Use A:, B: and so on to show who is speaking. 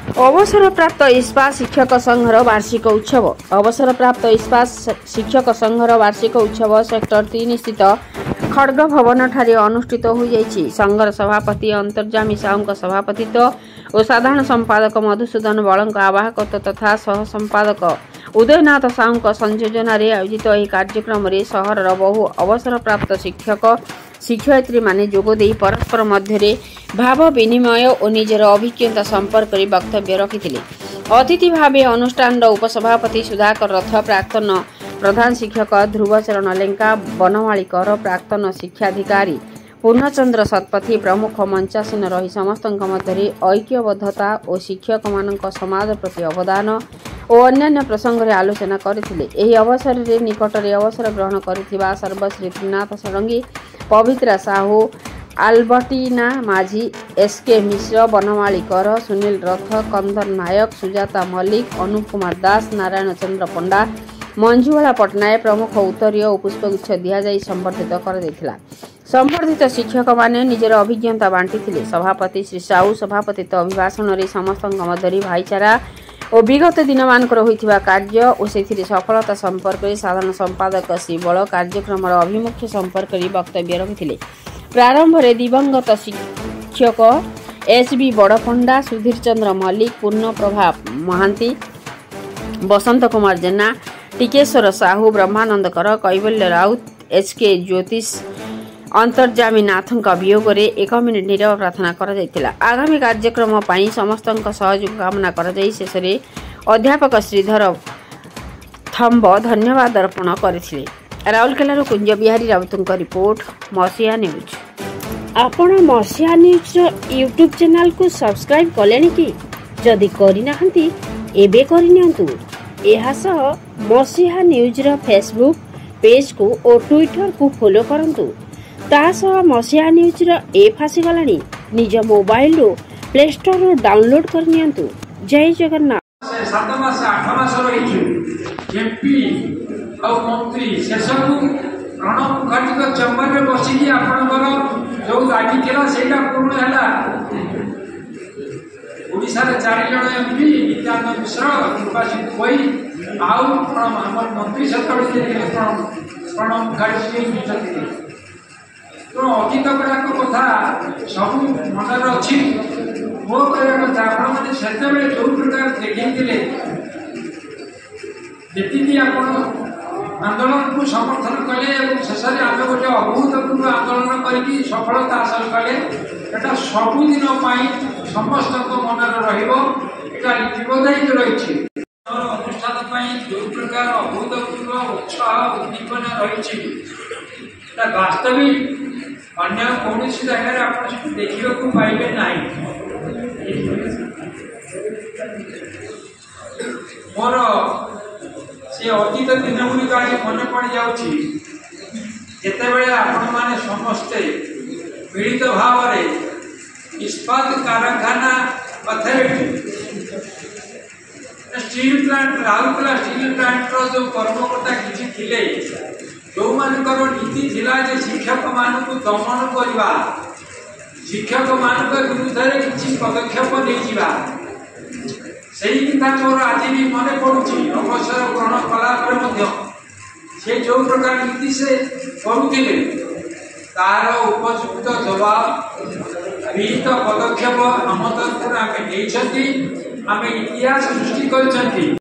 A: अवसरप्राप्त इस्पात शिक्षक संघर वार्षिक उत्सव। अवसरप्राप्त इस्पात शिक्षक संघर वार्षिक उत्सव सेक्टर 3 स्थित खड्ग भवन ठारे अनुष्ठित हो जाइछि। संघर सभापति अंतर्जामी साहू सभापतित्व और साधारण संपादक मधुसूदन बलଙ୍କ आवाहकत्व तथा सह संपादक उदयनाथ साहू संयोजन आयोजित यह कार्यक्रम में सहर बहु अवसरप्राप्त शिक्षक शिक्षयित्री माने जोगदे परस्पर मध्य भाव विनिमय और निजर अभिज्ञता संपर्क में वक्तव्य रखिथिले। अतिथि भावे अनुष्ठान उपसभापति सुधाकर रथ, प्राक्तन प्रधान शिक्षक ध्रुवचरण लेंका, बनमाली कर, प्राक्तन शिक्षाधिकारी पूर्णचंद्र शतपथी प्रमुख मंचासीन रही समस्त मध्य ऐक्यबद्धता और शिक्षक मानक समाज प्रति अवदान और अन्य प्रसंग में आलोचना करथिले। एही अवसर में निकटरे अवसर ग्रहण करिथिबा सर्वश्री त्रिनाथ षडंगी, पवित्रा साहू, आल्बर्टीना माझी, एसके मिश्र, बनमाली कर, सुनील रथ, कंदर नायक, सुजाता मल्लिक, अनुप कुमार दास, नारायण चंद्र पंडा, मंजुवाला पटनायक प्रमुख उत्तरीय और पुष्पगुच्छ दिजाई संबर्धित कर संबर्धित शिक्षक माने निजर अभिज्ञता बांटी। सभापति श्री साहू सभापतित्व अभिभाषण में समस्त मध्य भाईचारा और विगत दिन मानकर होइथिबा कार्य और से सफलता संपर्क में साधारण संपादक श्री बल कार्यक्रम अभिमुख्य संपर्क में वक्तव्य रखिथिले। प्रारंभ में दिवंगत शिक्षक एसबी बड़पंडा, सुधीर चंद्र मल्लिक, पूर्ण प्रभा महांती, बसंत कुमार जेना, टिकेश्वर साहू, ब्रह्मानंद कर, कैवल्य राउत, एचके ज्योतिष अंतर्जामी नाथंक वियोग में 1 मिनिट नीरव प्रार्थना कर आगामी कार्यक्रम पाई समस्त सहयोग कामना कर शेष में अध्यापक श्रीधर थम्ब धन्यवाद अर्पण करथिले। राउरकेला कुंज बिहारी राउत रिपोर्ट, मसीहा न्यूज।
B: आपण मसीहा न्यूज यूट्यूब चैनल को सब्सक्राइब कले कि जदि करिनाहंती एबे करिनियंतु। एहा सह मसीहा न्यूज रो फेसबुक पेज को और ट्विटर को फॉलो करंतु। तासह मसीहा न्यूज रो ऐप आसीगलानी, निज मोबाइल रो प्ले स्टोर रो डाउनलोड करनियंतु। जय जगन्नाथ।
C: 7 मास 8 मास रही एमपी और मंत्री शेषकू प्रणब मुखर्जी चेम्बर में बसिकी आपणकर जो दाबी था से पूर्ण है। ओडिशा 4 जन एमपी नित्यानंद मिश्र निर्वाचित हुई आम मंत्री सतत प्रणब मुखर्जी तो अतीत गुड़ाक कथा सब मन अच्छी। मो कह कथा आपने से जो प्रकार देखते जी आप आंदोलन को समर्थन कले शेष में आम गोटे अभूतपूर्व आंदोलन कर सफलता हासिल कले सबुदिन समस्त मन रहीदायित रही अनुष्ठान जो प्रकार अभूतपूर्व उत्साह उद्दीपन रही वास्तविक अन्य कौन जगह आप देखा पाइबे ना। मोर से अतीत दिन गुड़िक मन पड़ जाते आपण मैंने समस्ते पीड़ित भाव इस्पात कारखाना authority steel plant Rourkela steel plant जो कर्मकर्ता किसी थिले जो मानकर नीति थिला जे शिक्षक मानक दमन करवा, शिक्षक मान विरुद्ध में किसी पदक्षेप नहीं सही कथा मोर आज भी मन पड़ुची। अवसर ग्रहण कला से जो प्रकार नीति से करुले तार उपयुक्त जवाब विहित पदक्षेप आम तरफ आम इतिहास सृष्टि कर।